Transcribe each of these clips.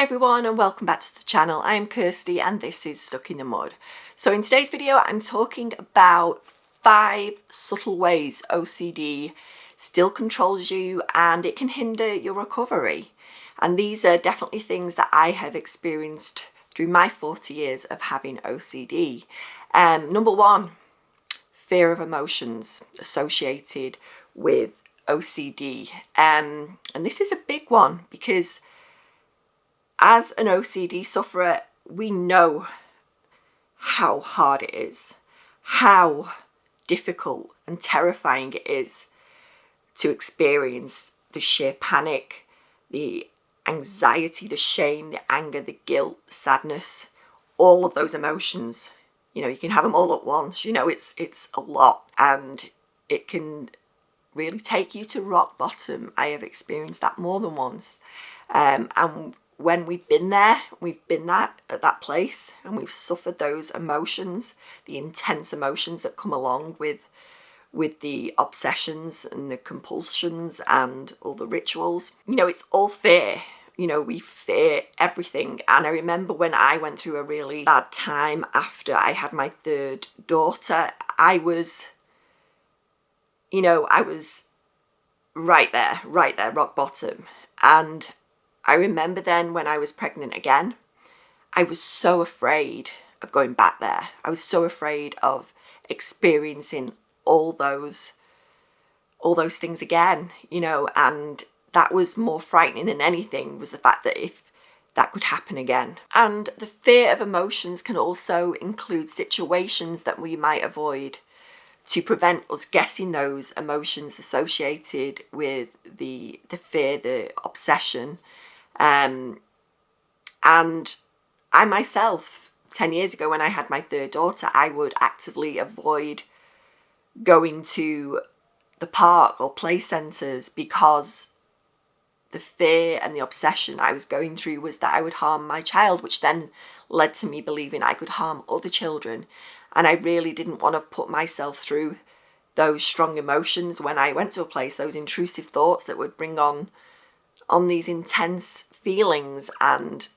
everyone and welcome back to the channel. I'm Kirsty and this is Stuck in the Mud. So in today's video I'm talking about 5 subtle ways OCD still controls you and it can hinder your recovery. And these are definitely things that I have experienced through my 40 years of having OCD. Number 1, fear of emotions associated with OCD. And this is a big one because as an OCD sufferer, we know how hard it is, how difficult and terrifying it is to experience the sheer panic, the anxiety, the shame, the anger, the guilt, the sadness, all of those emotions. You know, you can have them all at once. You know, it's a lot and it can really take you to rock bottom. I have experienced that more than once. And when we've been there, at that place and we've suffered those emotions, the intense emotions that come along with the obsessions and the compulsions and all the rituals, you know, it's all fear. You know, we fear everything. And I remember when I went through a really bad time after I had my 3rd daughter, I was right there, rock bottom. And I remember then when I was pregnant again, I was so afraid of going back there. I was so afraid of experiencing all those things again, you know, and that was more frightening than anything, was the fact that if that could happen again. And the fear of emotions can also include situations that we might avoid to prevent us getting those emotions associated with the fear, the obsession. And I myself, 10 years ago when I had my 3rd daughter, I would actively avoid going to the park or play centres because the fear and the obsession I was going through was that I would harm my child, which then led to me believing I could harm other children. And I really didn't want to put myself through those strong emotions when I went to a place, those intrusive thoughts that would bring on these intense feelings. And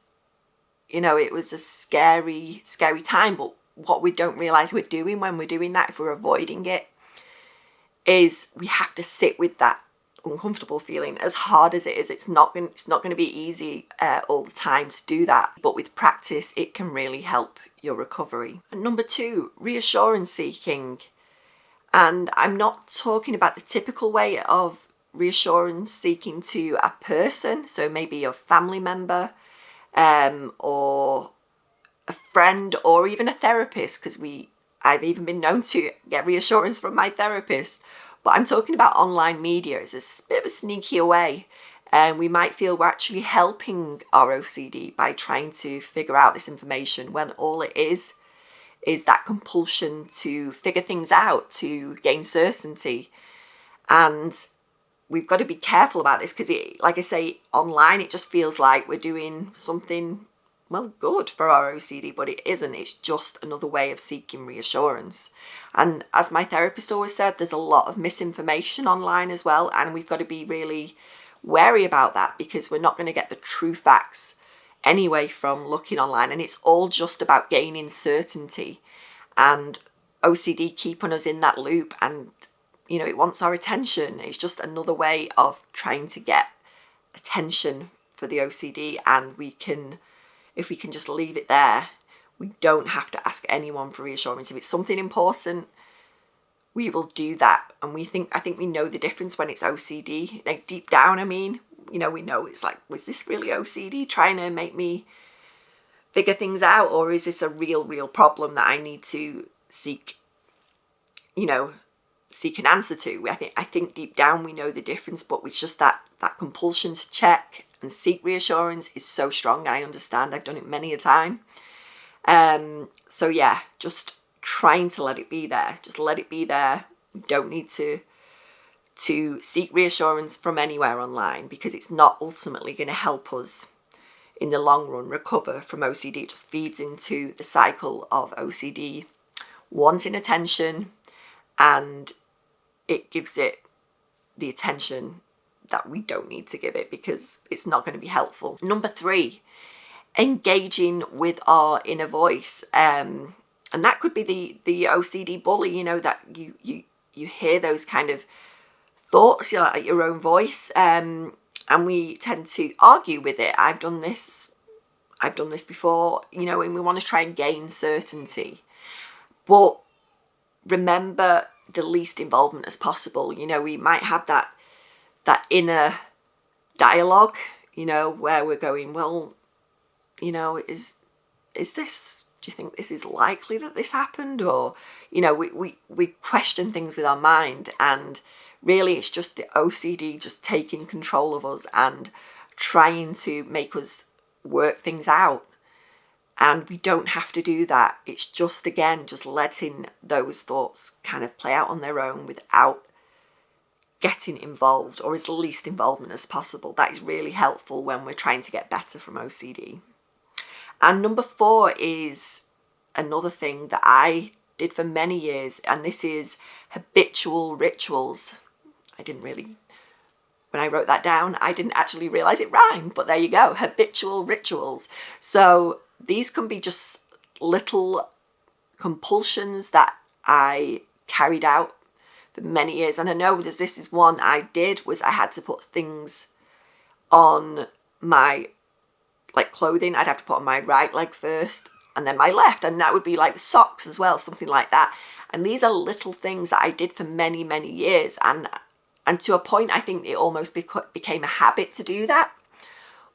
you know, it was a scary time. But what we don't realize we're doing when we're doing that, if we're avoiding it, is we have to sit with that uncomfortable feeling. As hard as it is, it's not going to be easy all the time to do that, but with practice it can really help your recovery. And number 2, reassurance seeking. And I'm not talking about the typical way of reassurance seeking to a person, so maybe a family member or a friend or even a therapist, because I've even been known to get reassurance from my therapist. But I'm talking about online media. It's a bit of a sneakier way, and we might feel we're actually helping our OCD by trying to figure out this information, when all it is that compulsion to figure things out, to gain certainty. And we've got to be careful about this because, like I say, online it just feels like we're doing something, well, good for our OCD, but it isn't. It's just another way of seeking reassurance. And as my therapist always said, there's a lot of misinformation online as well, and we've got to be really wary about that because we're not going to get the true facts anyway from looking online, and it's all just about gaining certainty. And OCD keeping us in that loop, and you know, it wants our attention. It's just another way of trying to get attention for the OCD, and if we can just leave it there, we don't have to ask anyone for reassurance. If it's something important, we will do that. And I think we know the difference when it's OCD. Like deep down, I mean, you know, we know it's like, was this really OCD trying to make me figure things out? Or is this a real problem that I need to seek an answer to? I think deep down we know the difference, but it's just that compulsion to check and seek reassurance is so strong. I understand. I've done it many a time. So yeah, just trying to let it be there. Just let it be there. We don't need to seek reassurance from anywhere online because it's not ultimately going to help us in the long run recover from OCD. It just feeds into the cycle of OCD wanting attention, and it gives it the attention that we don't need to give it because it's not going to be helpful. Number 3 engaging with our inner voice. And that could be the OCD bully, that you hear those kind of thoughts, like your own voice, and we tend to argue with it. I've done this before, and we want to try and gain certainty. But remember the least involvement as possible. We might have that inner dialogue, where we're going, well, is this, do you think this is likely that this happened? Or, we question things with our mind, and really it's just the OCD just taking control of us and trying to make us work things out. And we don't have to do that. It's just, again, just letting those thoughts kind of play out on their own without getting involved, or as least involvement as possible. That is really helpful when we're trying to get better from OCD. And number 4 is another thing that I did for many years, and this is habitual rituals. When I wrote that down, I didn't actually realize it rhymed, but there you go, habitual rituals. So these can be just little compulsions that I carried out for many years. And I know this is one I did, was I had to put things on my, like clothing, I'd have to put on my right leg first and then my left. And that would be like socks as well, something like that. And these are little things that I did for many, many years. And to a point, I think it almost became a habit to do that.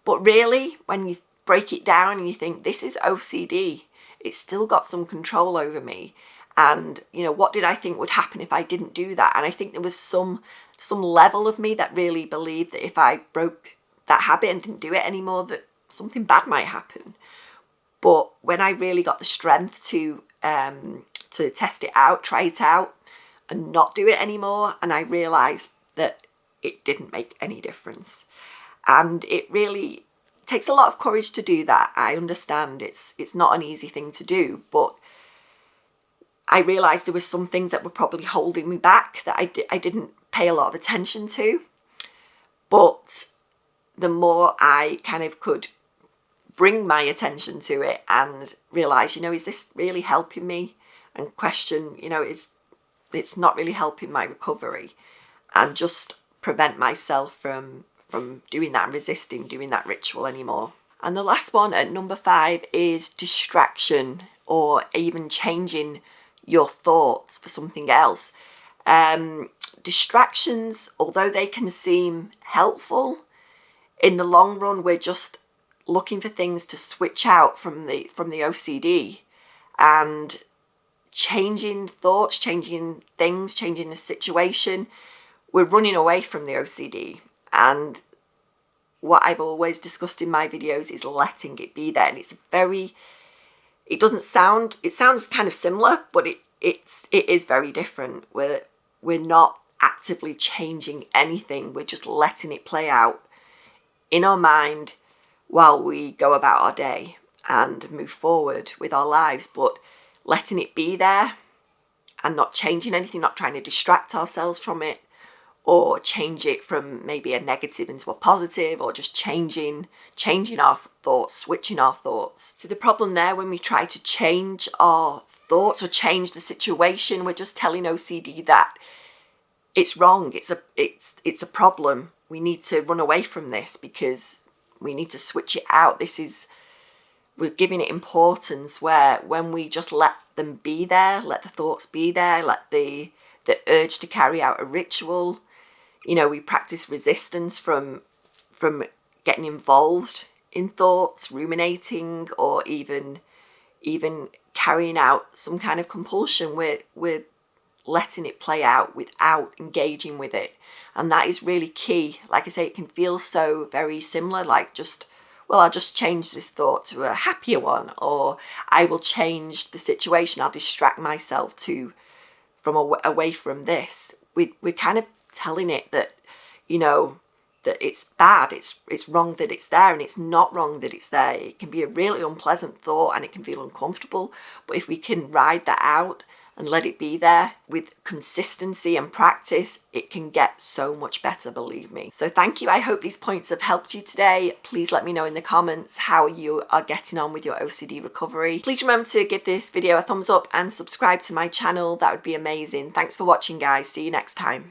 But really, when you break it down and you think, this is OCD, it's still got some control over me. And, what did I think would happen if I didn't do that? And I think there was some level of me that really believed that if I broke that habit and didn't do it anymore, that something bad might happen. But when I really got the strength to test it out, try it out, and not do it anymore, and I realised that it didn't make any difference. And it really takes a lot of courage to do that. I understand it's not an easy thing to do, but I realised there were some things that were probably holding me back that I didn't pay a lot of attention to. But the more I kind of could bring my attention to it and realise, is this really helping me? And question, it's not really helping my recovery, and just prevent myself from doing that and resisting doing that ritual anymore. And the last one at number 5 is distraction, or even changing your thoughts for something else. Distractions, although they can seem helpful, in the long run, we're just looking for things to switch out from the OCD, and changing thoughts, changing things, changing the situation. We're running away from the OCD. And what I've always discussed in my videos is letting it be there. And it sounds kind of similar, but it is very different. We're not actively changing anything. We're just letting it play out in our mind while we go about our day and move forward with our lives. But letting it be there and not changing anything, not trying to distract ourselves from it, or change it from maybe a negative into a positive, or just changing our thoughts, switching our thoughts. So the problem there, when we try to change our thoughts or change the situation, we're just telling OCD that it's wrong, it's a problem. We need to run away from this because we need to switch it out. We're giving it importance, where when we just let them be there, let the thoughts be there, let the urge to carry out a ritual, we practice resistance from getting involved in thoughts, ruminating, or even carrying out some kind of compulsion. We're letting it play out without engaging with it. And that is really key. Like I say, it can feel so very similar, like I'll just change this thought to a happier one, or I will change the situation. I'll distract myself away from this. We're kind of telling it that, that it's bad, it's wrong that it's there, and it's not wrong that it's there. It can be a really unpleasant thought and it can feel uncomfortable, but if we can ride that out and let it be there. With consistency and practice, it can get so much better, believe me. So thank you. I hope these points have helped you today. Please let me know in the comments how you are getting on with your OCD recovery. Please remember to give this video a thumbs up and subscribe to my channel. That would be amazing. Thanks for watching, guys. See you next time.